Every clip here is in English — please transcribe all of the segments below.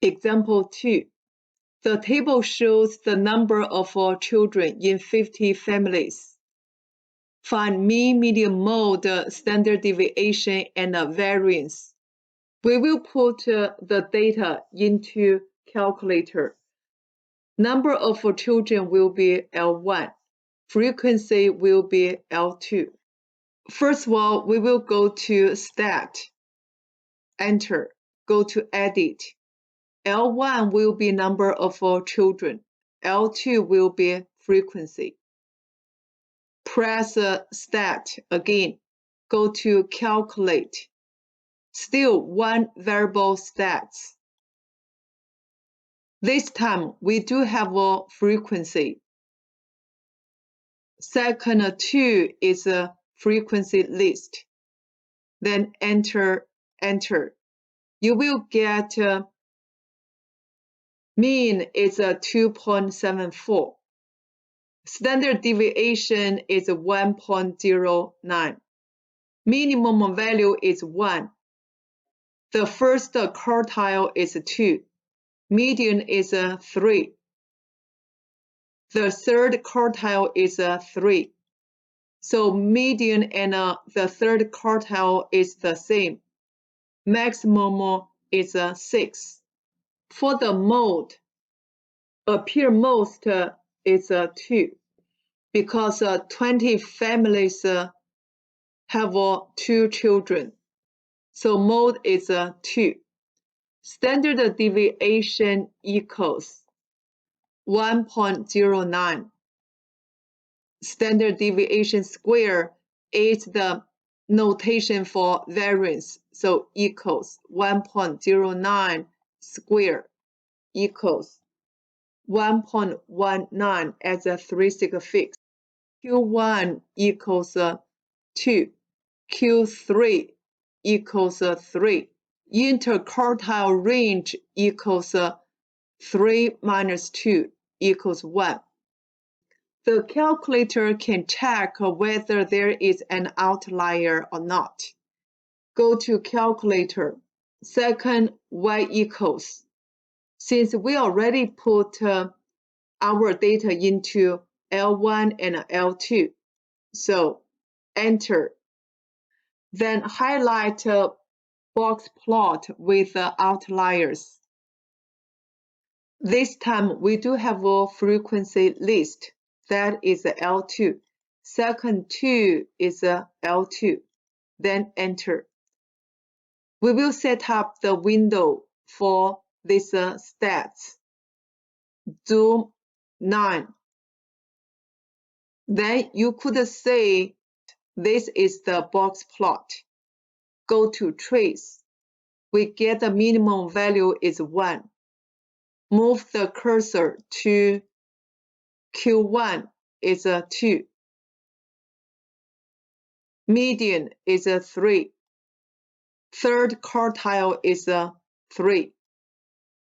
Example 2. The table shows the number of children in 50 families. Find mean, median, mode, standard deviation, and variance. We will put the data into calculator. Number of children will be L1. Frequency will be L2. First of all, we will go to Stat, Enter, go to Edit. L1 will be number of children. L2 will be frequency. Press Stat again. Go to Calculate. Still one variable Stats. This time we do have a frequency. Second 2 is a frequency list. Then enter. You will get mean is 2.74. Standard deviation is 1.09. Minimum value is 1. The first quartile is 2. Median is 3. The third quartile is 3. So median and the third quartile is the same. Maximum is 6. For the mode, appear most is 2 because 20 families have 2 children. So mode is 2. Standard deviation equals 1.09. Standard deviation square is the notation for variance. So equals 1.09 square equals 1.19 as a 3-sig fix. Q1 equals 2. Q3 equals 3. Interquartile range equals 3 minus 2 equals 1. The calculator can check whether there is an outlier or not. Go to calculator. Second, y equals. Since we already put our data into L1 and L2, so enter. Then highlight box plot with outliers. This time we do have a frequency list. That is L2. Second 2 is L2. Then enter. We will set up the window for this stats. Zoom 9. Then you could say this is the box plot. Go to trace. We get the minimum value is 1. Move the cursor to Q1 is 2. Median is 3. Third quartile is 3.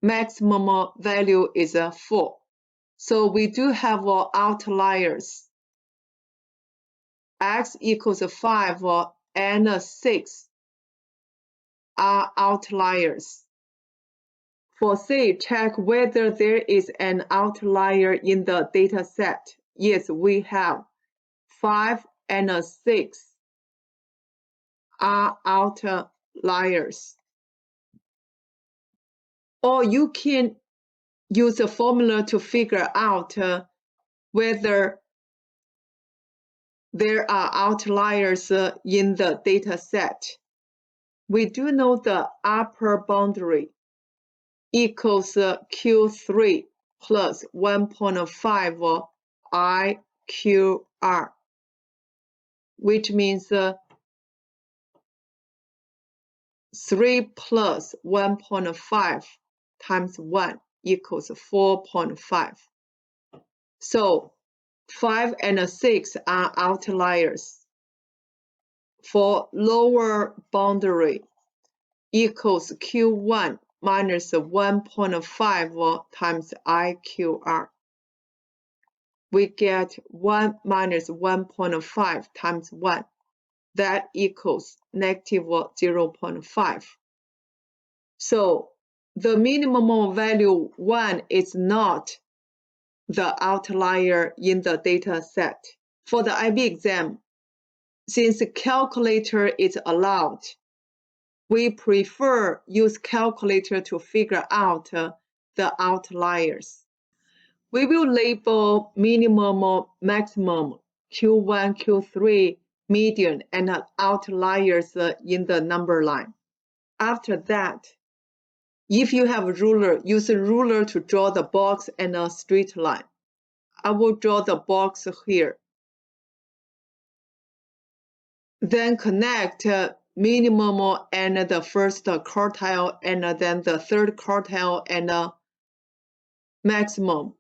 Maximum value is 4. So we do have outliers. X equals 5 and 6 are outliers. For C, check whether there is an outlier in the data set. Yes, we have. 5 and 6 are outliers. Or you can use a formula to figure out whether there are outliers in the data set. We do know the upper boundary equals Q3 plus 1.5 IQR, which means 3 plus 1.5 times 1 equals 4.5. So 5 and 6 are outliers. For lower boundary equals Q1 minus 1.5 times IQR. We get 1 minus 1.5 times 1. That equals negative 0.5. So the minimum value 1 is not the outlier in the data set. For the IB exam, since calculator is allowed, we prefer use calculator to figure out the outliers. We will label minimum or maximum, Q1, Q3, median, and outliers in the number line. After that, if you have a ruler, use a ruler to draw the box and a straight line. I will draw the box here. Then connect minimum and the first quartile and then the third quartile and maximum.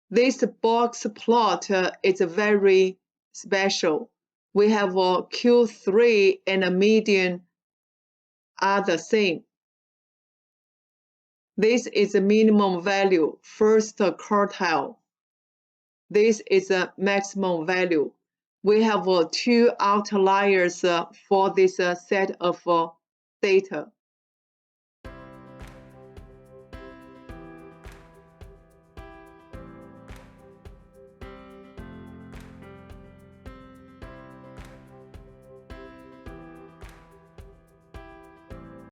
This box plot is very special. We have a Q3 and a median are the same. This is a minimum value, first quartile. This is a maximum value. We have two outliers for this set of data.